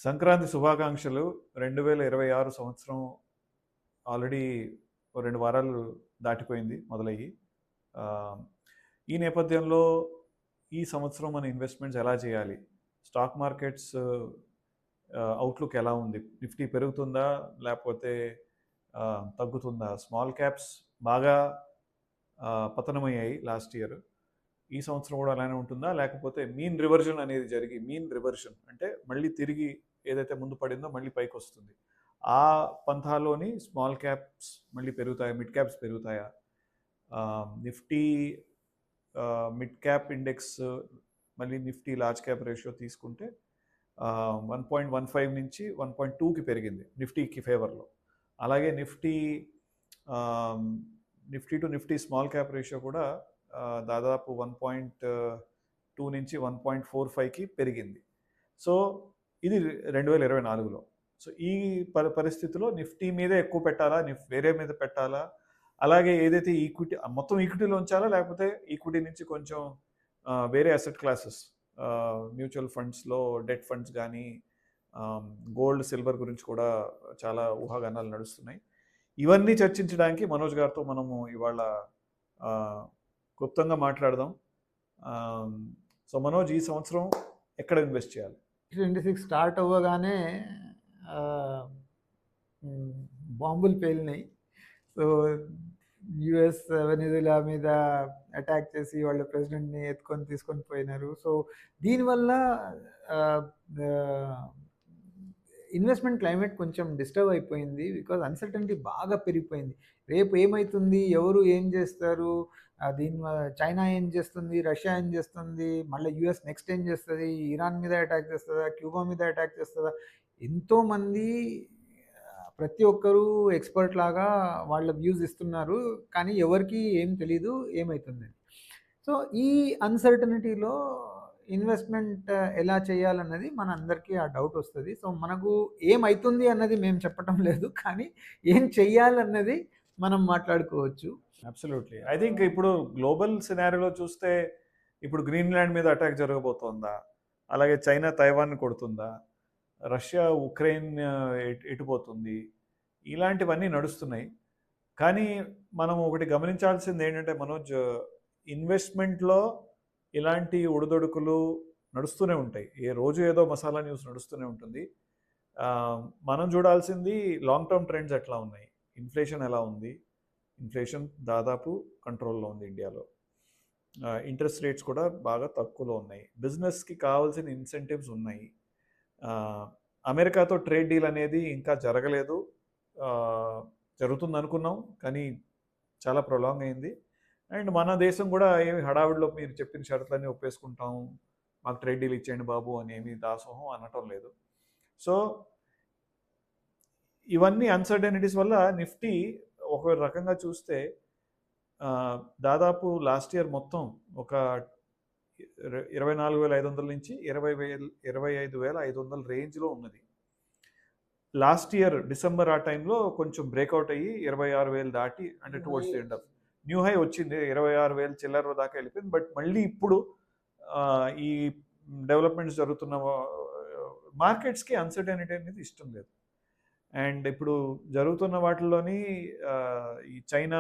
సంక్రాంతి శుభాకాంక్షలు. 2026 సంవత్సరం ఆల్రెడీ ఓ 2 వారాలు దాటిపోయింది మొదలయ్యి. ఆహ్, ఈ నేపథ్యంలో ఈ సంవత్సరం మన ఇన్వెస్ట్‌మెంట్స్ ఎలా చేయాలి? స్టాక్ మార్కెట్స్ అవుట్‌లుక్ ఎలా ఉంది? నిఫ్టీ పెరుగుతుందా? లేకపోతే తగ్గుతుందా? స్మాల్ క్యాప్స్ బాగా పతనమయ్యాయి లాస్ట్ ఇయర్. ఈ సంవత్సరం కూడా అలానే ఉంటుందా? లేకపోతే మీన్ రివర్జన్ అనేది జరిగి మీన్ రివర్షన్ అంటే మళ్ళీ తిరిగి ఏదైతే ముందు పడిందో మళ్ళీ పైకొస్తుంది. ఆ పంథాలోని స్మాల్ క్యాప్స్ మళ్ళీ పెరుగుతాయా? మిడ్ క్యాప్స్ పెరుగుతాయా? నిఫ్టీ మిడ్ క్యాప్ ఇండెక్స్ మళ్ళీ నిఫ్టీ లార్జ్ క్యాప్ రేషియో తీసుకుంటే 1.15 నుంచి 1.2కి పెరిగింది నిఫ్టీకి ఫేవర్లో. అలాగే Nifty to Nifty small cap ratio కూడా దాదాపు 1.2 నుంచి 1.45కి పెరిగింది. సో ఇది 2024లో. సో ఈ పరిస్థితిలో నిఫ్టీ మీదే ఎక్కువ పెట్టాలా? వేరే మీద పెట్టాలా? అలాగే ఏదైతే ఈక్విటీ మొత్తం ఈక్విటీలో ఉంచాలా? లేకపోతే ఈక్విటీ నుంచి కొంచెం వేరే అసెట్ క్లాసెస్ మ్యూచువల్ ఫండ్స్లో డెట్ ఫండ్స్ కానీ గోల్డ్ సిల్వర్ గురించి కూడా చాలా ఊహాగానాలు నడుస్తున్నాయి. ఇవన్నీ చర్చించడానికి మనోజ్ గారితో మనము ఇవాళ క్లుప్తంగా మాట్లాడదాం. సో మనోజ్, ఈ సంవత్సరం ఎక్కడ ఇన్వెస్ట్ చేయాలి? 26 స్టార్ట్ అవ్వగానే బాంబులు పేలినాయి. సో యుఎస్ వెనిజులా మీద అటాక్ చేసి వాళ్ళ ప్రెసిడెంట్ని తీసుకొని పోయినారు. సో దీనివల్ల ఇన్వెస్ట్మెంట్ క్లైమేట్ కొంచెం డిస్టర్బ్ అయిపోయింది. బికాజ్ అన్సర్టనిటీ బాగా పెరిగిపోయింది. రేపు ఏమవుతుంది, ఎవరు ఏం చేస్తారు, దీనివల్ల చైనా ఏం చేస్తుంది, రష్యా ఏం చేస్తుంది, మళ్ళీ యుఎస్ నెక్స్ట్ ఏం చేస్తుంది, ఇరాన్ మీద అటాక్ చేస్తుందా, క్యూబా మీద అటాక్ చేస్తుందా, ఎంతోమంది ప్రతి ఒక్కరూ ఎక్స్పర్ట్ లాగా వాళ్ళ వ్యూస్ ఇస్తున్నారు. కానీ ఎవరికి ఏం తెలీదు ఏమవుతుందని. సో ఈ అన్సర్టనిటీలో ఇన్వెస్ట్మెంట్ ఎలా చేయాలన్నది మన అందరికీ ఆ డౌట్ వస్తుంది. సో మనకు ఏమవుతుంది అన్నది మేము చెప్పటం లేదు, కానీ ఏం చెయ్యాలన్నది మనం మాట్లాడుకోవచ్చు. అబ్సల్యూట్లీ. ఐ థింక్ ఇప్పుడు గ్లోబల్ సినారియోలో చూస్తే ఇప్పుడు గ్రీన్లాండ్ మీద అటాక్ జరగబోతోందా? అలాగే చైనా తైవాన్ని కొడుతుందా? రష్యా ఉక్రెయిన్ ఎటుపోతుంది? ఇలాంటివన్నీ నడుస్తున్నాయి. కానీ మనం ఒకటి గమనించాల్సింది ఏంటంటే మనోజ్, ఇన్వెస్ట్మెంట్లో ఇలాంటి ఒడిదొడుకులు నడుస్తూనే ఉంటాయి. ఏ రోజు ఏదో మసాలా న్యూస్ నడుస్తూనే ఉంటుంది. మనం చూడాల్సింది లాంగ్ టర్మ్ ట్రెండ్స్ ఎట్లా ఉన్నాయి, ఇన్ఫ్లేషన్ ఎలా ఉంది. ఇన్ఫ్లేషన్ దాదాపు కంట్రోల్లో ఉంది ఇండియాలో. ఇంట్రెస్ట్ రేట్స్ కూడా బాగా తక్కువలో ఉన్నాయి. బిజినెస్కి కావాల్సిన ఇన్సెంటివ్స్ ఉన్నాయి. అమెరికాతో ట్రేడ్ డీల్ అనేది ఇంకా జరగలేదు. జరుగుతుంది అనుకున్నాం, కానీ చాలా ప్రొలాంగ్ అయింది. అండ్ మన దేశం కూడా ఏమి హడావిడిలో మీరు చెప్పిన షరతులన్నీ ఒప్పేసుకుంటాం, మాకు ట్రేడ్ డీల్ ఇచ్చేయండి బాబు అని ఏమి దాసోహం అనటం లేదు. సో ఇవన్నీ అన్సర్టనిటీస్ వల్ల నిఫ్టీ ఒక రకంగా చూస్తే దాదాపు లాస్ట్ ఇయర్ మొత్తం ఒక 24,500 నుంచి 25,500 రేంజ్లో ఉన్నది. లాస్ట్ ఇయర్ డిసెంబర్ ఆ టైంలో కొంచెం బ్రేక్అవుట్ అయ్యి 26,000 దాటి, అంటే towards the end of new high వచ్చింది. 26,000 చిల్లర దాకా వెళ్ళిపోయింది. బట్ మళ్ళీ ఇప్పుడు ఈ డెవలప్మెంట్స్ జరుగుతున్న మార్కెట్స్కి అన్సర్టనిటీ అనేది ఇష్టం లేదు. అండ్ ఇప్పుడు జరుగుతున్న వాటిల్లోని ఈ చైనా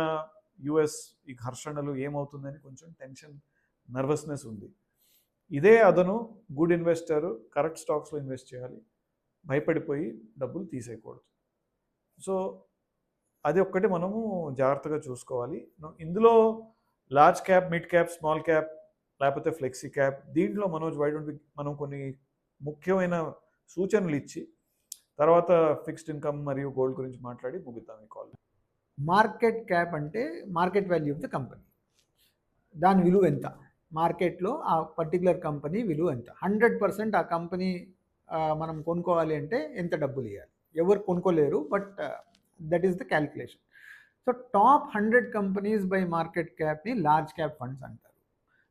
యుఎస్ ఈ ఘర్షణలు ఏమవుతుందని కొంచెం టెన్షన్, నర్వస్నెస్ ఉంది. ఇదే అదను గుడ్ ఇన్వెస్టర్ కరెక్ట్ స్టాక్స్లో ఇన్వెస్ట్ చేయాలి, భయపడిపోయి డబ్బులు తీసేయకూడదు. సో అది ఒక్కటి మనము జాగ్రత్తగా చూసుకోవాలి. ఇందులో large cap, mid cap, small cap, లేకపోతే ఫ్లెక్సీ క్యాప్, దీంట్లో మనోజ్ వై డోంట్ మనం కొన్ని ముఖ్యమైన సూచనలు ఇచ్చి తర్వాత ఫిక్స్డ్ ఇన్కమ్ మరియు గోల్డ్ గురించి మాట్లాడి ముగిద్దాం ఈ కాల్. మార్కెట్ క్యాప్ అంటే market value of the company, దాని విలువ ఎంత, మార్కెట్లో ఆ పర్టికులర్ కంపెనీ విలువ ఎంత. 100% ఆ కంపెనీ మనం కొనుక్కోవాలి అంటే ఎంత డబ్బులు ఇవ్వాలి. ఎవరు కొనుక్కోలేరు, but that is the calculation. So top 100 companies by market క్యాప్ని లార్జ్ క్యాప్ ఫండ్స్ అంటారు.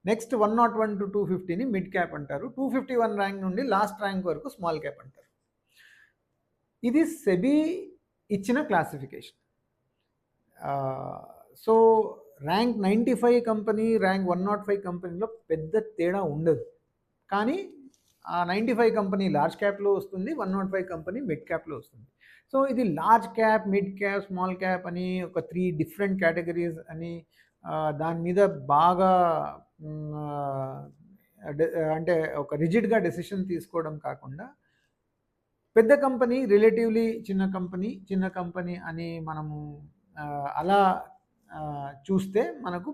నెక్స్ట్ 101 to 250ని మిడ్ క్యాప్ అంటారు. 251 ర్యాంక్ నుండి లాస్ట్ ర్యాంక్ వరకు స్మాల్ క్యాప్ అంటారు. ఇది సెబీ ఇచ్చిన classification. So rank 95 company, rank 105 కంపెనీలో పెద్ద తేడా ఉండదు. కానీ ఆ 95 కంపెనీ లార్జ్ క్యాప్లో వస్తుంది, 105 కంపెనీ మిడ్ క్యాప్లో వస్తుంది. సో ఇది large cap, mid cap, small cap అని ఒక 3 డిఫరెంట్ కేటగిరీస్ అని దాని మీద బాగా అంటే ఒక రిజిడ్గా డెసిషన్ తీసుకోవడం కాకుండా, పెద్ద కంపెనీ రిలేటివ్లీ చిన్న కంపెనీ అని మనము అలా చూస్తే మనకు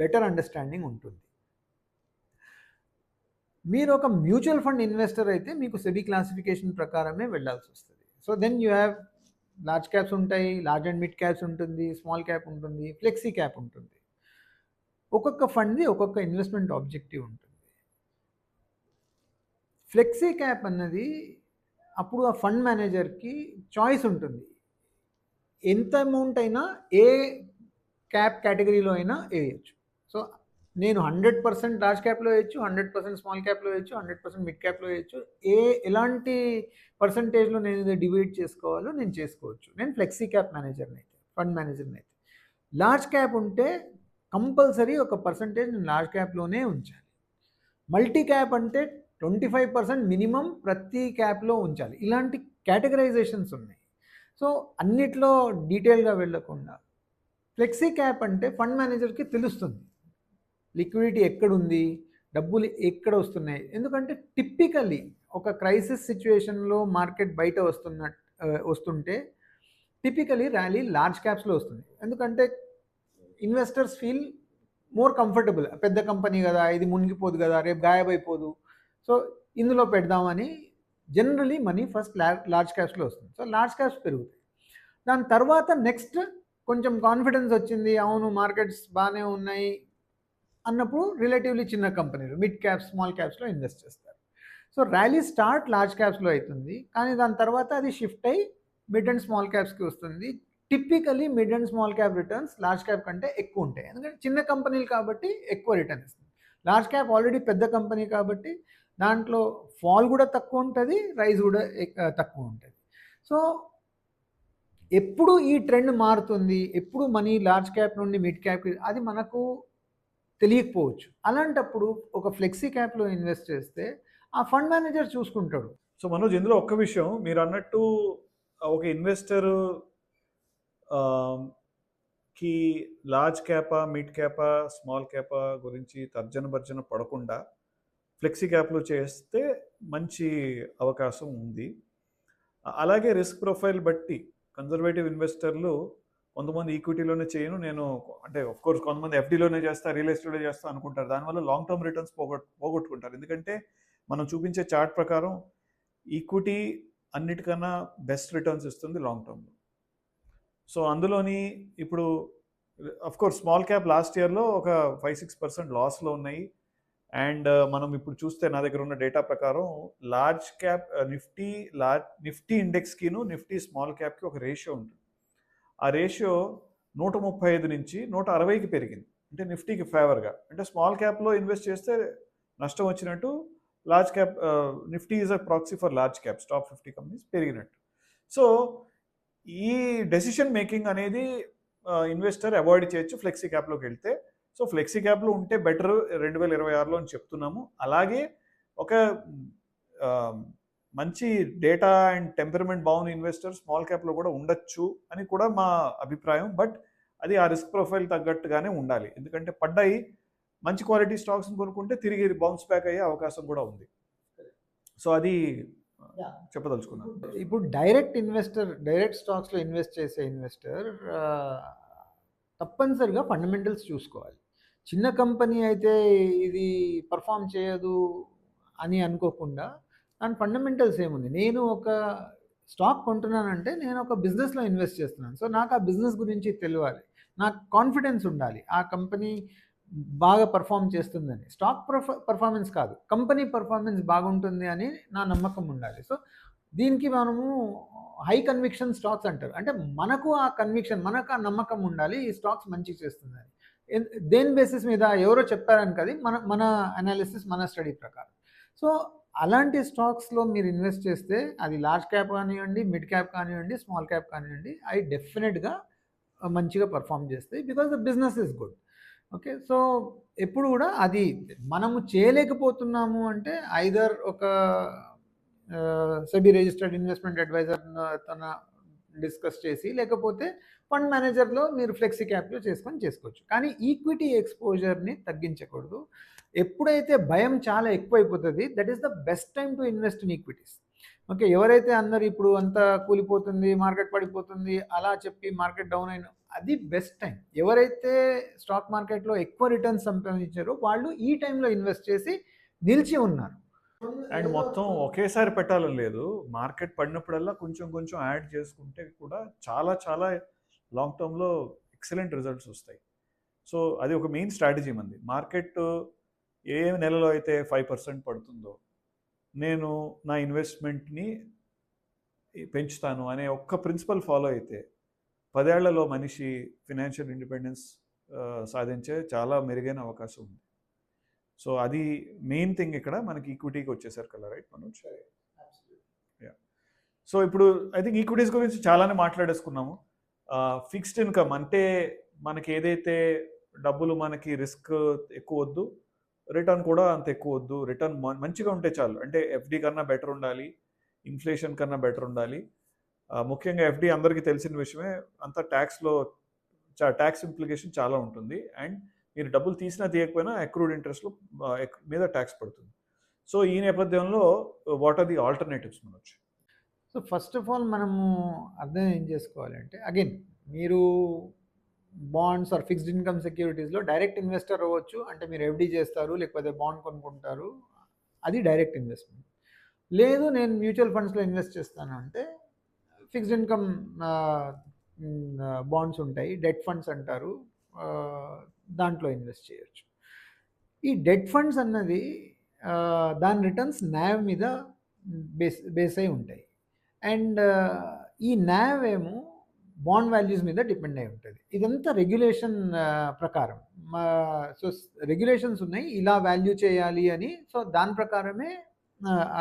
బెటర్ అండర్స్టాండింగ్ ఉంటుంది. మీరు ఒక మ్యూచువల్ ఫండ్ ఇన్వెస్టర్ అయితే మీకు సెబీ క్లాసిఫికేషన్ ప్రకారమే వెళ్ళాల్సి వస్తుంది. So then you have large caps ఉంటాయి, లార్జ్ అండ్ మిడ్ క్యాప్స్ ఉంటుంది, స్మాల్ క్యాప్ ఉంటుంది, ఫ్లెక్సీ క్యాప్ ఉంటుంది. ఒక్కొక్క ఫండ్ది ఒక్కొక్క ఇన్వెస్ట్మెంట్ ఆబ్జెక్టివ్ ఉంటుంది. ఫ్లెక్సీ క్యాప్ అన్నది అప్పుడు ఆ ఫండ్ మేనేజర్కి చాయిస్ ఉంటుంది. ఎంత అమౌంట్ అయినా ఏ క్యాప్ కేటగిరీలో అయినా వేయచ్చు. సో నేను 100% లార్జ్ క్యాప్లో వేయచ్చు, 100% స్మాల్ క్యాప్లో వేయచ్చు, 100% మిడ్ క్యాప్లో వేయచ్చు. ఎలాంటి పర్సంటేజ్లో నేను ఇది డివైడ్ చేసుకోవాలో నేను చేసుకోవచ్చు. నేను ఫ్లెక్సీ క్యాప్ మేనేజర్ని అయితే, ఫండ్ మేనేజర్ని అయితే. లార్జ్ క్యాప్ ఉంటే కంపల్సరీ ఒక పర్సంటేజ్ నేను లార్జ్ క్యాప్లోనే ఉంచాలి. మల్టీ క్యాప్ అంటే 25% మినిమం ప్రతి క్యాప్లో ఉంచాలి. ఇలాంటి కేటగరైజేషన్స్ ఉన్నాయి. సో అన్నిట్లో డీటెయిల్గా వెళ్ళకుండా, ఫ్లెక్సీ క్యాప్ అంటే ఫండ్ మేనేజర్కి తెలుస్తుంది లిక్విడిటీ ఎక్కడుంది, డబ్బులు ఎక్కడ వస్తున్నాయి. ఎందుకంటే టిపికల్లీ ఒక క్రైసిస్ సిచ్యువేషన్లో మార్కెట్ బయట వస్తుంటే టిపికలీ ర్యాలీ లార్జ్ క్యాప్స్లో వస్తుంది. ఎందుకంటే ఇన్వెస్టర్స్ ఫీల్ మోర్ కంఫర్టబుల్, పెద్ద కంపెనీ కదా, ఇది మునిగిపోదు కదా, రేపు గాయబైపోదు, సో ఇందులో పెడదామని జనరలీ మనీ ఫస్ట్ లార్జ్ క్యాప్స్లో వస్తుంది. సో లార్జ్ క్యాప్స్ పెరుగుతాయి. దాని తర్వాత నెక్స్ట్ కొంచెం కాన్ఫిడెన్స్ వచ్చింది, అవును మార్కెట్స్ బాగానే ఉన్నాయి అన్నప్పుడు రిలేటివ్లీ చిన్న కంపెనీలు మిడ్ క్యాప్స్, స్మాల్ క్యాప్స్లో ఇన్వెస్ట్ చేస్తారు. సో ర్యాలీ స్టార్ట్ లార్జ్ క్యాప్స్లో అవుతుంది, కానీ దాని తర్వాత అది షిఫ్ట్ అయ్యి మిడ్ అండ్ స్మాల్ క్యాప్స్కి వస్తుంది. Typically mid and small cap returns large cap కంటే ఎక్కువ ఉంటాయి. ఎందుకంటే చిన్న కంపెనీలు కాబట్టి ఎక్కువ రిటర్న్ ఇస్తుంది. లార్జ్ క్యాప్ ఆల్రెడీ పెద్ద కంపెనీ కాబట్టి దాంట్లో ఫాల్ కూడా తక్కువ ఉంటుంది, రైజ్ కూడా తక్కువ ఉంటుంది. సో ఎప్పుడు ఈ ట్రెండ్ మారుతుంది, ఎప్పుడు మనీ లార్జ్ క్యాప్ నుండి మిడ్ క్యాప్, అది మనకు తెలియకపోవచ్చు. అలాంటప్పుడు ఒక ఫ్లెక్సీ క్యాప్లో ఇన్వెస్ట్ చేస్తే ఆ ఫండ్ మేనేజర్ చూసుకుంటాడు. సో మనోజ్, ఇందులో ఒక్క విషయం మీరు అన్నట్టు, ఒక ఇన్వెస్టర్ కి లార్జ్ క్యాపా, మిడ్ క్యాపా, స్మాల్ క్యాపా గురించి తర్జన భర్జన పడకుండా ఫ్లెక్సీ క్యాప్లో చేస్తే మంచి అవకాశం ఉంది. అలాగే రిస్క్ ప్రొఫైల్ బట్టి కన్జర్వేటివ్ ఇన్వెస్టర్లు కొంతమంది ఈక్విటీలోనే చేయను నేను, అంటే కోర్స్ కొంతమంది ఎఫ్డీలోనే చేస్తా, రియల్ ఎస్టేట్లో చేస్తా అనుకుంటారు. దానివల్ల లాంగ్ టర్మ్ రిటర్న్స్ పోగొట్టుకుంటారు. ఎందుకంటే మనం చూపించే చార్ట్ ప్రకారం ఈక్విటీ అన్నిటికన్నా బెస్ట్ రిటర్న్స్ ఇస్తుంది లాంగ్ టర్మ్లో. సో అందులోని ఇప్పుడు కోర్స్ స్మాల్ క్యాప్ లాస్ట్ ఇయర్లో ఒక 5-6% లాస్లో ఉన్నాయి. అండ్ మనం ఇప్పుడు చూస్తే నా దగ్గర ఉన్న డేటా ప్రకారం లార్జ్ క్యాప్ నిఫ్టీ ఇండెక్స్కిను నిఫ్టీ స్మాల్ క్యాప్కి ఒక రేషియో ఉంటుంది. ఆ రేషియో 135 నుంచి 160కి పెరిగింది. అంటే నిఫ్టీకి ఫేవర్గా. అంటే స్మాల్ క్యాప్లో ఇన్వెస్ట్ చేస్తే నష్టం వచ్చినట్టు, large cap Nifty is a proxy for large caps, top 50 companies పెరిగినట్టు. సో ఈ డెసిషన్ మేకింగ్ అనేది ఇన్వెస్టర్ అవాయిడ్ చేయొచ్చు ఫ్లెక్సీ క్యాప్లోకి వెళ్తే. సో ఫ్లెక్సీ క్యాప్లో ఉంటే బెటర్ 2026లో అని చెప్తున్నాము. అలాగే ఒక మంచి డేటా అండ్ టెంపరమెంట్ బాగున్న ఇన్వెస్టర్ స్మాల్ క్యాప్లో కూడా ఉండొచ్చు అని కూడా మా అభిప్రాయం. బట్ అది ఆ రిస్క్ ప్రొఫైల్ తగ్గట్టుగానే ఉండాలి. ఎందుకంటే పడ్డాయి, మంచి క్వాలిటీ స్టాక్స్ని కొనుక్కుంటే తిరిగి బౌన్స్ బ్యాక్ అయ్యే అవకాశం కూడా ఉంది. సో అది చెప్పదలుచుకున్నాను. ఇప్పుడు డైరెక్ట్ స్టాక్స్లో ఇన్వెస్ట్ చేసే ఇన్వెస్టర్ తప్పనిసరిగా ఫండమెంటల్స్ చూసుకోవాలి. చిన్న కంపెనీ అయితే ఇది పర్ఫామ్ చేయదు అని అనుకోకుండా దాని ఫండమెంటల్స్ ఏముంది, నేను ఒక స్టాక్ కొంటున్నానంటే నేను ఒక బిజినెస్లో ఇన్వెస్ట్ చేస్తున్నాను. సో నాకు ఆ బిజినెస్ గురించి తెలియాలి, నాకు కాన్ఫిడెన్స్ ఉండాలి, ఆ కంపెనీ బాగా పర్ఫామ్ చేస్తుందని. స్టాక్ పర్ఫార్మెన్స్ కాదు, కంపెనీ పర్ఫార్మెన్స్ బాగుంటుంది అని నా నమ్మకం ఉండాలి. సో దీనికి మనము హై కన్విక్షన్ స్టాక్స్ అంటారు. అంటే మనకు ఆ కన్విక్షన్, మనకు ఆ నమ్మకం ఉండాలి ఈ స్టాక్స్ మంచి చేస్తుందని. దేని బేసిస్ మీద ఎవరో చెప్పారని కదా, మన అనాలిసిస్, మన స్టడీ ప్రకారం. సో అలాంటి స్టాక్స్లో మీరు ఇన్వెస్ట్ చేస్తే అది లార్జ్ క్యాప్ కానివ్వండి, మిడ్ క్యాప్ కానివ్వండి, స్మాల్ క్యాప్ కానివ్వండి, అవి డెఫినెట్గా మంచిగా పర్ఫామ్ చేస్తాయి. Because the business is good. Okay, so ఎప్పుడు కూడా అది మనము చేయలేకపోతున్నాము అంటే ఐదర్ ఒక సెబీ రిజిస్టర్డ్ ఇన్వెస్ట్మెంట్ అడ్వైజర్ తన డిస్కస్ చేసి, లేకపోతే ఫండ్ మేనేజర్లో మీరు ఫ్లెక్సీ క్యాప్లో చేసుకోవచ్చు. కానీ ఈక్విటీ ఎక్స్పోజర్ని తగ్గించకూడదు. ఎప్పుడైతే భయం చాలా ఎక్కువైపోతుంది, that is the best time to invest in equities. Okay, ఎవరైతే అందరు ఇప్పుడు అంతా కూలిపోతుంది, మార్కెట్ పడిపోతుంది అలా చెప్పి మార్కెట్ డౌన్ అయిన, అది బెస్ట్ టైం. ఎవరైతే స్టాక్ మార్కెట్లో ఎక్కువ రిటర్న్స్ సంపాదించారో వాళ్ళు ఈ టైంలో ఇన్వెస్ట్ చేసి నిలిచి ఉన్నారు. అండ్ మొత్తం ఒకేసారి పెట్టాలని లేదు, మార్కెట్ పడినప్పుడల్లా కొంచెం కొంచెం యాడ్ చేసుకుంటే కూడా చాలా చాలా లాంగ్ టర్మ్లో ఎక్సలెంట్ రిజల్ట్స్ వస్తాయి. సో అది ఒక మెయిన్ స్ట్రాటజీ మంది. మార్కెట్ ఏ నెలలో అయితే 5% పడుతుందో నేను నా ఇన్వెస్ట్మెంట్ని పెంచుతాను అనే ఒక్క ప్రిన్సిపల్ ఫాలో అయితే 10 ఏళ్లలో మనిషి ఫినాన్షియల్ ఇండిపెండెన్స్ సాధించే చాలా మెరుగైన అవకాశం ఉంది. సో అది మెయిన్ థింగ్ ఇక్కడ మనకి ఈక్విటీకి వచ్చేసారు కదా, రైట్ మనోజ్? యా. సో ఇప్పుడు ఐ థింక్ ఈక్విటీస్ గురించి చాలానే మాట్లాడేసుకున్నాము. ఫిక్స్డ్ ఇన్కమ్ అంటే మనకి ఏదైతే డబ్బులు మనకి రిస్క్ ఎక్కువ వద్దు, రిటర్న్ కూడా అంత ఎక్కువ వద్దు, రిటర్న్ మంచిగా ఉంటే చాలు. అంటే ఎఫ్డి కన్నా బెటర్ ఉండాలి, ఇన్ఫ్లేషన్ కన్నా బెటర్ ఉండాలి. ముఖ్యంగా ఎఫ్డి అందరికీ తెలిసిన విషయమే, అంత ట్యాక్స్లో ట్యాక్స్ ఇంప్లికేషన్ చాలా ఉంటుంది. అండ్ మీరు డబ్బులు తీసినా తీయకపోయినా అక్రూడ్ ఇంట్రెస్ట్లో మీద ట్యాక్స్ పడుతుంది. సో ఈ నేపథ్యంలో వాట్ ఆర్ ది ఆల్టర్నేటివ్స్ మనొచ్చు? సో ఫస్ట్ ఆఫ్ ఆల్ మనము అర్థం ఏం చేసుకోవాలంటే, అగైన్ మీరు బాండ్స్ ఆర్ ఫిక్స్డ్ ఇన్కమ్ సెక్యూరిటీస్లో డైరెక్ట్ ఇన్వెస్టర్ అవ్వచ్చు. అంటే మీరు ఎఫ్డి చేస్తారు, లేకపోతే బాండ్ కొనుక్కుంటారు, అది డైరెక్ట్ ఇన్వెస్ట్మెంట్. లేదు నేను మ్యూచువల్ ఫండ్స్లో ఇన్వెస్ట్ చేస్తాను అంటే ఫిక్స్డ్ ఇన్కమ్ బాండ్స్ ఉంటాయి, డెట్ ఫండ్స్ అంటారు, దాంట్లో ఇన్వెస్ట్ చేయొచ్చు. ఈ డెట్ ఫండ్స్ అన్నది దాని రిటర్న్స్ న్యావ్ మీద బేస్ అయి ఉంటాయి. అండ్ ఈ న్యావ్ ఏమో బాండ్ వాల్యూస్ మీద డిపెండ్ అయి ఉంటుంది. ఇదంతా రెగ్యులేషన్ ప్రకారం. సో రెగ్యులేషన్స్ ఉన్నాయి, ఇలా వాల్యూ చేయాలి అని. సో దాని ప్రకారమే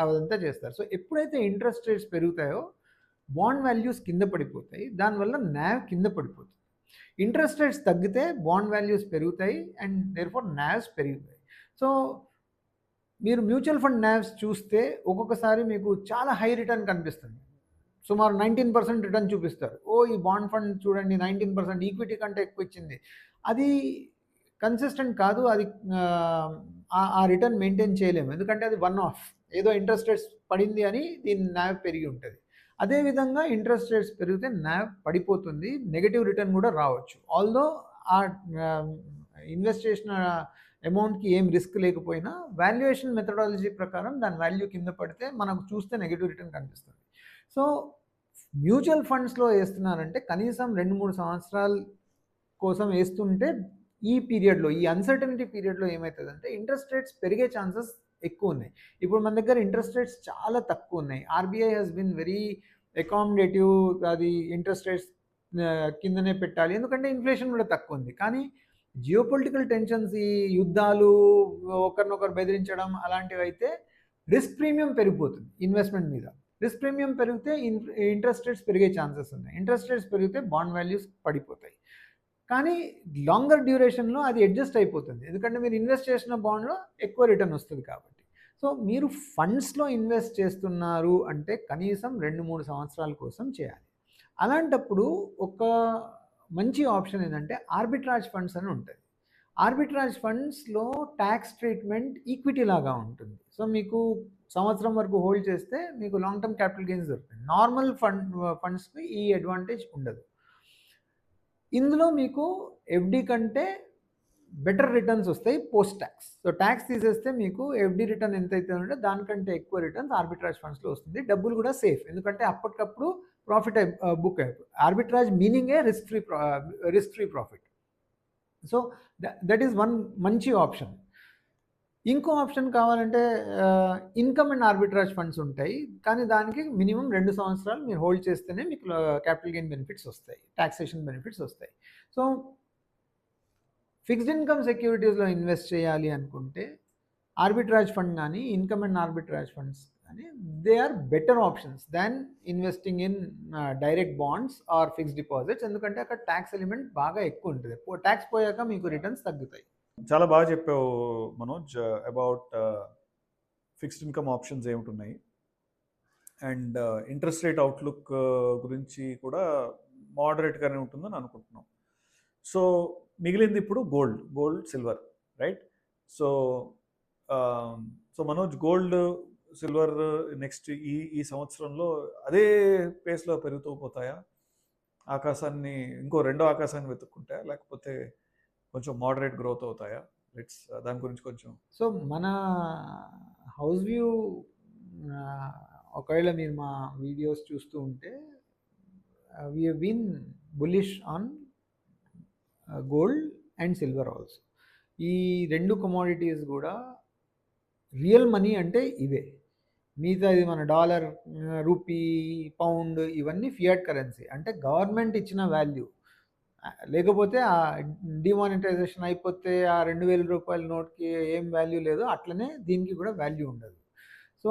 అదంతా చేస్తారు. సో ఎప్పుడైతే ఇంట్రెస్ట్ రేట్స్ పెరుగుతాయో బాండ్ వాల్యూస్ కింద పడిపోతాయి, దానివల్ల న్యావ్ కింద పడిపోతుంది. ఇంట్రెస్ట్ రేట్స్ తగ్గితే బాండ్ వాల్యూస్ పెరుగుతాయి అండ్ దేర్ఫోర్ న్యావ్స్ పెరుగుతాయి. సో మీరు మ్యూచువల్ ఫండ్ న్యావ్స్ చూస్తే ఒక్కొక్కసారి మీకు చాలా హై రిటర్న్ కనిపిస్తుంది, సుమారు 19% రిటర్న్ చూపిస్తారు. ఈ బాండ్ ఫండ్ చూడండి 19% ఈక్విటీ కంటే ఎక్కువ ఇచ్చింది. అది కన్సిస్టెంట్ కాదు, అది ఆ రిటర్న్ మెయింటైన్ చేయలేము. ఎందుకంటే అది వన్ ఆఫ్, ఏదో ఇంట్రెస్ట్ రేట్స్ పడింది అని దీని న్యావ్ పెరిగి ఉంటుంది. అదేవిధంగా ఇంట్రెస్ట్ రేట్స్ పెరిగితే న్యావ్ పడిపోతుంది, నెగటివ్ రిటర్న్ కూడా రావచ్చు. ఆల్దో ఆ ఇన్వెస్ట్ చేసిన అమౌంట్కి ఏం రిస్క్ లేకపోయినా వాల్యుయేషన్ మెథడాలజీ ప్రకారం దాని వాల్యూ కింద పడితే మనకు చూస్తే నెగటివ్ రిటర్న్ కనిపిస్తుంది. సో మ్యూచువల్ ఫండ్స్లో వేస్తున్నారంటే కనీసం 2-3 సంవత్సరాల కోసం వేస్తుంటే ఈ పీరియడ్లో, ఈ అన్సర్టనిటీ పీరియడ్లో ఏమవుతుందంటే ఇంట్రెస్ట్ రేట్స్ పెరిగే ఛాన్సెస్ ఎక్కువ ఉన్నాయి. ఇప్పుడు మన దగ్గర ఇంట్రెస్ట్ రేట్స్ చాలా తక్కువ ఉన్నాయి. RBI has been very accommodative, అది ఇంట్రెస్ట్ రేట్స్ కిందనే పెట్టాలి ఎందుకంటే ఇన్ఫ్లేషన్ కూడా తక్కువ ఉంది. కానీ జియోపొలిటికల్ టెన్షన్స్, ఈ యుద్ధాలు, ఒకరినొకరు బెదిరించడం అలాంటివి అయితే రిస్క్ ప్రీమియం పెరిగిపోతుంది ఇన్వెస్ట్మెంట్ మీద. రిస్క్ ప్రీమియం పెరిగితే ఇంట్రెస్ట్ రేట్స్ పెరిగే ఛాన్సెస్ ఉన్నాయి. ఇంట్రెస్ట్ రేట్స్ పెరిగితే బాండ్ వాల్యూస్ పడిపోతాయి. కానీ లాంగర్ డ్యూరేషన్లో అది అడ్జస్ట్ అయిపోతుంది, ఎందుకంటే మీరు ఇన్వెస్ట్ చేసిన బాండ్లో ఎక్కువ రిటర్న్ వస్తుంది కాబట్టి. సో మీరు ఫండ్స్లో ఇన్వెస్ట్ చేస్తున్నారు అంటే కనీసం 2-3 సంవత్సరాల కోసం చేయాలి. అలాంటప్పుడు ఒక మంచి ఆప్షన్ ఏంటంటే ఆర్బిట్రాజ్ ఫండ్స్ అని ఉంటుంది. ఆర్బిట్రాజ్ ఫండ్స్లో ట్యాక్స్ ట్రీట్మెంట్ ఈక్విటీ లాగా ఉంటుంది. సో మీకు సంవత్సరం వరకు హోల్డ్ చేస్తే మీకు లాంగ్ టర్మ్ క్యాపిటల్ గెయిన్స్ దొరుకుతుంది. నార్మల్ ఫండ్స్కి ఈ అడ్వాంటేజ్ ఉండదు. ఇందులో మీకు ఎఫ్డి కంటే బెటర్ రిటర్న్స్ వస్తాయి పోస్ట్ ట్యాక్స్. సో ట్యాక్స్ తీసేస్తే మీకు ఎఫ్డి రిటర్న్ ఎంతైతే ఉంటే దానికంటే ఎక్కువ రిటర్న్స్ ఆర్బిట్రాజ్ ఫండ్స్లో వస్తుంది. డబ్బులు కూడా సేఫ్, ఎందుకంటే అప్పటికప్పుడు ప్రాఫిట్ బుక్ అయిపోయి. ఆర్బిట్రాజ్ మీనింగే risk free profit. So that is one మంచి ఆప్షన్. ఇంకో ఆప్షన్ కావాలంటే ఇన్కమ్ అండ్ ఆర్బిట్రాజ్ ఫండ్స్ ఉంటాయి, కానీ దానికి మినిమం 2 సంవత్సరాలు మీరు హోల్డ్ చేస్తేనే మీకు క్యాపిటల్ గెయిన్ బెనిఫిట్స్ వస్తాయి, టాక్సేషన్ బెనిఫిట్స్ వస్తాయి. సో ఫిక్స్డ్ ఇన్కమ్ సెక్యూరిటీస్లో ఇన్వెస్ట్ చేయాలి అనుకుంటే ఆర్బిట్రాజ్ ఫండ్ కానీ ఇన్కమ్ అండ్ ఆర్బిట్రాజ్ ఫండ్స్ కానీ they are better options than investing in direct bonds or fixed deposits, ఎందుకంటే అక్కడ ట్యాక్స్ ఎలిమెంట్ బాగా ఎక్కువ ఉంటుంది. ట్యాక్స్ పోయాక మీకు రిటర్న్స్ తగ్గుతాయి. చాలా బాగా చెప్పావు Manoj about fixed income options ఏమిటి అండ్ ఇంట్రెస్ట్ రేట్ అవుట్లుక్ గురించి కూడా మోడరేట్గానే ఉంటుందని అనుకుంటున్నాం. సో మిగిలింది ఇప్పుడు gold silver, right? So so Manoj, gold silver next ఈ సంవత్సరంలో అదే పేస్లో పెరుగుతూ పోతాయా? ఆకాశాన్ని రెండో ఆకాశాన్ని వెతుక్కుంటాయా, లేకపోతే కొంచెం మోడరేట్ గ్రోత్ అవుతాయా? దాని గురించి కొంచెం. సో మన హౌస్ వ్యూ ఒకవేళ మీరు మా వీడియోస్ చూస్తూ ఉంటే we have been bullish on gold and silver also. ఈ రెండు కమోడిటీస్ కూడా రియల్ మనీ అంటే ఇవే. మిగతాది మన డాలర్, రూపీ, పౌండ్ ఇవన్నీ ఫియాట్ కరెన్సీ, అంటే గవర్నమెంట్ ఇచ్చిన వాల్యూ. లేకపోతే ఆ డిమానిటైజేషన్ అయిపోతే ఆ 2000 రూపాయల నోట్కి ఏం వాల్యూ లేదో అట్లనే దీనికి కూడా వాల్యూ ఉండదు. సో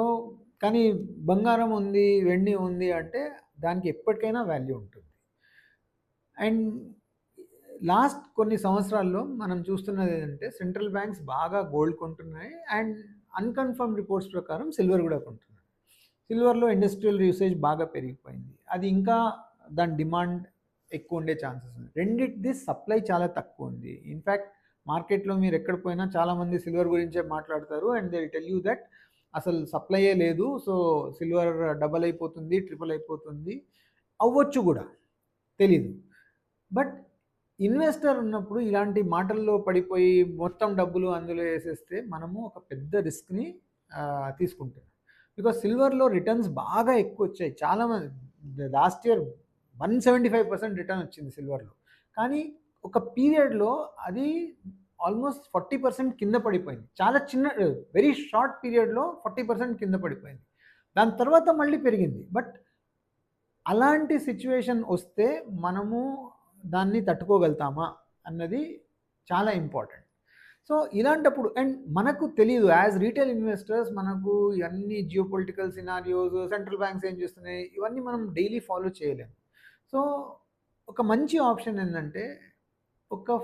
కానీ బంగారం ఉంది, వెండి ఉంది అంటే దానికి ఎప్పటికైనా వాల్యూ ఉంటుంది. అండ్ లాస్ట్ కొన్ని సంవత్సరాల్లో మనం చూస్తున్నది ఏంటంటే సెంట్రల్ బ్యాంక్స్ బాగా గోల్డ్ కొంటున్నాయి అండ్ అన్కన్ఫర్మ్ రిపోర్ట్స్ ప్రకారం సిల్వర్ కూడా కొంటున్నాయి. సిల్వర్లో ఇండస్ట్రియల్ యూసేజ్ బాగా పెరిగిపోయింది, అది ఇంకా దాని డిమాండ్ ఎక్కువ ఉండే ఛాన్సెస్ ఉంది. రెండిటిది సప్లై చాలా తక్కువ ఉంది. ఇన్ఫ్యాక్ట్ మార్కెట్లో మీరు ఎక్కడ పోయినా చాలామంది సిల్వర్ గురించే మాట్లాడతారు and they will tell you that అసలు సప్లైయే లేదు, సో సిల్వర్ డబల్ అయిపోతుంది, ట్రిపుల్ అయిపోతుంది, అవ్వచ్చు కూడా, తెలీదు. బట్ ఇన్వెస్టర్ ఉన్నప్పుడు ఇలాంటి మాటల్లో పడిపోయి మొత్తం డబ్బులు అందులో వేసేస్తే మనము ఒక పెద్ద రిస్క్ని తీసుకుంటున్నాం. బికాస్ సిల్వర్లో రిటర్న్స్ బాగా ఎక్కువ వచ్చాయి. చాలామంది లాస్ట్ ఇయర్ 175% రిటర్న్ వచ్చింది సిల్వర్లో. కానీ ఒక పీరియడ్లో అది ఆల్మోస్ట్ 40% కింద పడిపోయింది. చాలా చిన్న వెరీ షార్ట్ పీరియడ్లో 40% కింద పడిపోయింది. దాని తర్వాత మళ్ళీ పెరిగింది. బట్ అలాంటి సిచ్యువేషన్ వస్తే మనము దాన్ని తట్టుకోగలుగుతామా అన్నది చాలా ఇంపార్టెంట్. సో ఇలాంటప్పుడు అండ్ మనకు తెలియదు యాజ్ రీటైల్ ఇన్వెస్టర్స్, మనకు ఇవన్నీ జియోపొలిటికల్ సినారియోస్, సెంట్రల్ బ్యాంక్స్ ఏం చేస్తున్నాయి, ఇవన్నీ మనం డైలీ ఫాలో చేయలేము. సో ఒక మంచి ఆప్షన్ ఏంటంటే ఒక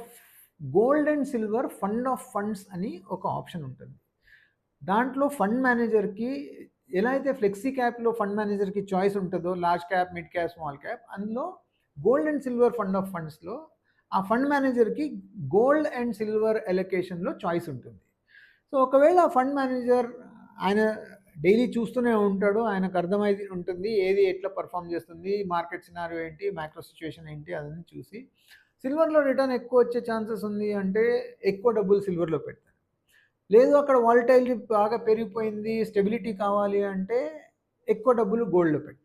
gold and silver fund of funds అని ఒక ఆప్షన్ ఉంటుంది. దాంట్లో ఫండ్ మేనేజర్కి ఎలా అయితే ఫ్లెక్సీ క్యాప్లో ఫండ్ మేనేజర్కి చాయిస్ ఉంటుందో large cap, mid cap, small cap, అందులో gold and silver fund of ఫండ్స్లో ఆ ఫండ్ మేనేజర్కి గోల్డ్ అండ్ సిల్వర్ ఎలొకేషన్లో చాయిస్ ఉంటుంది. సో ఒకవేళ ఆ ఫండ్ మేనేజర్ ఆయన డైలీ చూస్తూనే ఉంటాడు, ఆయనకు అర్థమై ఉంటుంది ఏది ఎట్లా పర్ఫామ్ చేస్తుంది, మార్కెట్ సినారియో ఏంటి, మ్యాక్రో సిచ్యువేషన్ ఏంటి, అదని చూసి సిల్వర్లో రిటర్న్ ఎక్కువ వచ్చే ఛాన్సెస్ ఉంది అంటే ఎక్కువ డబ్బులు సిల్వర్లో పెడతారు. లేదు అక్కడ వాలటైలిటీ బాగా పెరిగిపోయింది, స్టెబిలిటీ కావాలి అంటే ఎక్కువ డబ్బులు గోల్డ్లో పెడతారు.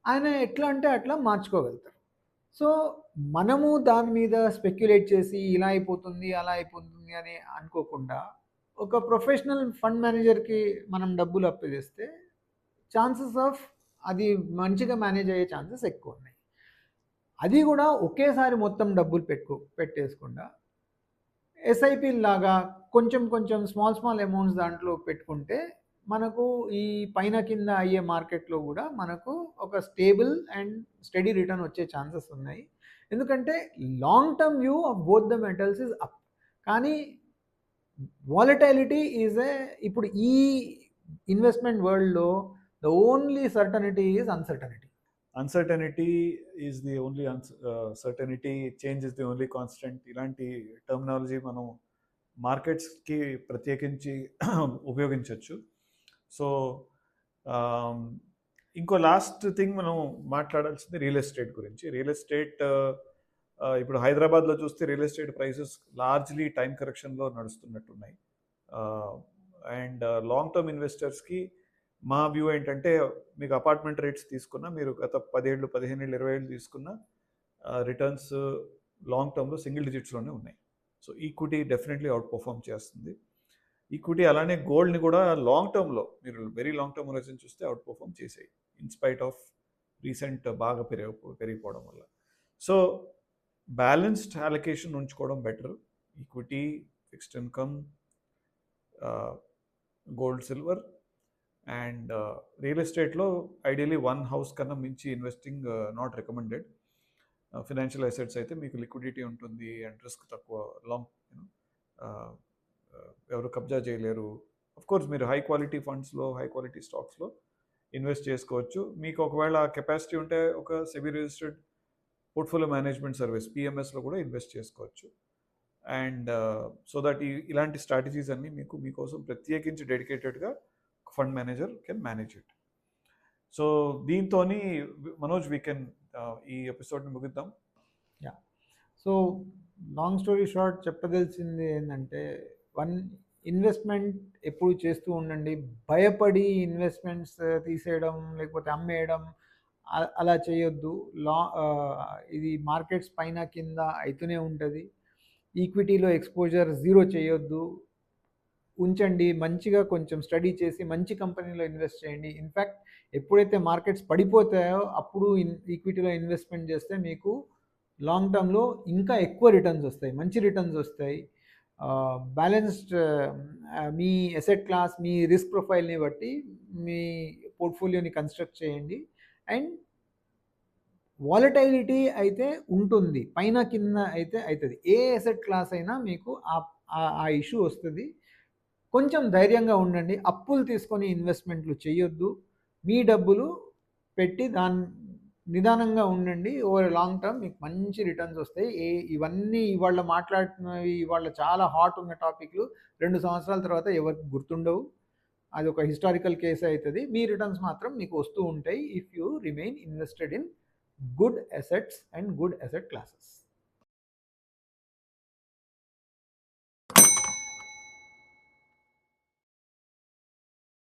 ఆయన ఎట్లా అంటే అట్లా మార్చుకోగలుగుతారు. సో మనము దాని మీద స్పెక్యులేట్ చేసి ఇలా అయిపోతుంది అలా అయిపోతుంది అని అనుకోకుండా ఒక ప్రొఫెషనల్ ఫండ్ మేనేజర్కి మనం డబ్బులు అప్పగిస్తే ఛాన్సెస్ ఆఫ్ అది మంచిగా మేనేజ్ అయ్యే ఛాన్సెస్ ఎక్కువ ఉన్నాయి. అది కూడా ఒకేసారి మొత్తం డబ్బులు పెట్టేసుకుండా ఎస్ఐపి లాగా కొంచెం కొంచెం స్మాల్ అమౌంట్స్ దాంట్లో పెట్టుకుంటే మనకు ఈ పైన కింద అయ్యే మార్కెట్లో కూడా మనకు ఒక స్టేబుల్ అండ్ స్టడీ రిటర్న్ వచ్చే ఛాన్సెస్ ఉన్నాయి. ఎందుకంటే long term view of both the metals is up. కానీ వాలటైలిటీ ఇప్పుడు ఈ ఇన్వెస్ట్మెంట్ వరల్డ్లో the only certainty is uncertainty. Uncertainty is the only certainty, change is the only constant. ఇలాంటి terminology మనం మార్కెట్స్కి ప్రత్యేకించి ఉపయోగించవచ్చు. సో ఇంకో లాస్ట్ థింగ్ మనం మాట్లాడాల్సింది రియల్ ఎస్టేట్ గురించి. రియల్ ఎస్టేట్ ఇప్పుడు హైదరాబాద్లో చూస్తే real estate prices largely time కరెక్షన్లో నడుస్తున్నట్టున్నాయి. అండ్ లాంగ్ టర్మ్ ఇన్వెస్టర్స్కి మా వ్యూ ఏంటంటే, మీకు అపార్ట్మెంట్ రేట్స్ తీసుకున్నా, మీరు గత 10 ఏళ్ళు, 15 ఏళ్ళు, 20 ఏళ్ళు తీసుకున్న రిటర్న్స్ లాంగ్ టర్మ్లో సింగిల్ డిజిట్స్లోనే ఉన్నాయి. So equity definitely out perform చేస్తుంది. ఈక్విటీ అలానే గోల్డ్ని కూడా లాంగ్ టర్మ్లో, మీరు వెరీ లాంగ్ టర్మ్ హొరైజన్ చూస్తే అవుట్ పర్ఫామ్ చేసాయి ఇన్స్పైట్ ఆఫ్ రీసెంట్ బాగా పెరిగిపోవడం వల్ల. సో బ్యాలెన్స్డ్ అలొకేషన్ ఉంచుకోవడం better. Equity, fixed income, gold, silver and real ఎస్టేట్లో ఐడియలీ వన్ హౌస్ కన్నా మించి investing not recommended. Financial assets అయితే మీకు లిక్విడిటీ ఉంటుంది అండ్ రిస్క్ తక్కువ, లాంగ్ ఎవరు కబ్జా చేయలేరు. ఆఫ్ కోర్స్ మీరు హై క్వాలిటీ ఫండ్స్లో, హై క్వాలిటీ స్టాక్స్లో ఇన్వెస్ట్ చేసుకోవచ్చు. మీకు ఒకవేళ కెపాసిటీ ఉంటే ఒక SEBI registered portfolio management service పిఎంఎస్లో కూడా ఇన్వెస్ట్ చేసుకోవచ్చు. అండ్ సో దట్ ఇలాంటి స్ట్రాటజీస్ అన్నీ మీకోసం ప్రత్యేకించి డెడికేటెడ్గా fund manager can manage it. So దీంతో మనోజ్ వీ కెన్ ఈ ఎపిసోడ్ని ముగిద్దాం. Yeah, so long story short చెప్పదలిసింది ఏంటంటే, ఇన్వెస్ట్మెంట్ ఎప్పుడు చేస్తూ ఉండండి. భయపడి ఇన్వెస్ట్మెంట్స్ తీసేయడం లేకపోతే అమ్మేయడం అలా చేయొద్దు. ఇది మార్కెట్స్ పైన కింద అవుతూనే ఉంటుంది. ఈక్విటీలో ఎక్స్పోజర్ జీరో చేయొద్దు, ఉంచండి. మంచిగా కొంచెం స్టడీ చేసి మంచి కంపెనీలో ఇన్వెస్ట్ చేయండి. ఇన్ఫ్యాక్ట్ ఎప్పుడైతే మార్కెట్స్ పడిపోతాయో అప్పుడు ఈక్విటీలో ఇన్వెస్ట్మెంట్ చేస్తే మీకు లాంగ్ టర్మ్లో ఇంకా ఎక్కువ రిటర్న్స్ వస్తాయి, మంచి రిటర్న్స్ వస్తాయి. బ్యాలెన్స్డ్ మీ అసెట్ క్లాస్, మీ రిస్క్ ప్రొఫైల్ని బట్టి మీ పోర్ట్ఫోలియోని కన్స్ట్రక్ట్ చేయండి. అండ్ వాలటైలిటీ అయితే ఉంటుంది, పైన కింద అయితే అవుతుంది. ఏ అసెట్ క్లాస్ అయినా మీకు ఆ ఇష్యూ వస్తుంది. కొంచెం ధైర్యంగా ఉండండి. అప్పులు తీసుకొని ఇన్వెస్ట్మెంట్లు చేయొద్దు. మీ డబ్బులు పెట్టి నిదానంగా ఉండండి. ఓవర్ లాంగ్ టర్మ్ మీకు మంచి రిటర్న్స్ వస్తాయి. ఇవన్నీ ఇవాళ మాట్లాడుతున్నవి, ఇవాళ చాలా హాట్ ఉన్న టాపిక్లు 2 సంవత్సరాల తర్వాత ఎవరికి గుర్తుండవు. అది ఒక హిస్టారికల్ కేసు అవుతుంది. మీ రిటర్న్స్ మాత్రం మీకు వస్తూ ఉంటాయి if you remain invested in good assets and good asset classes.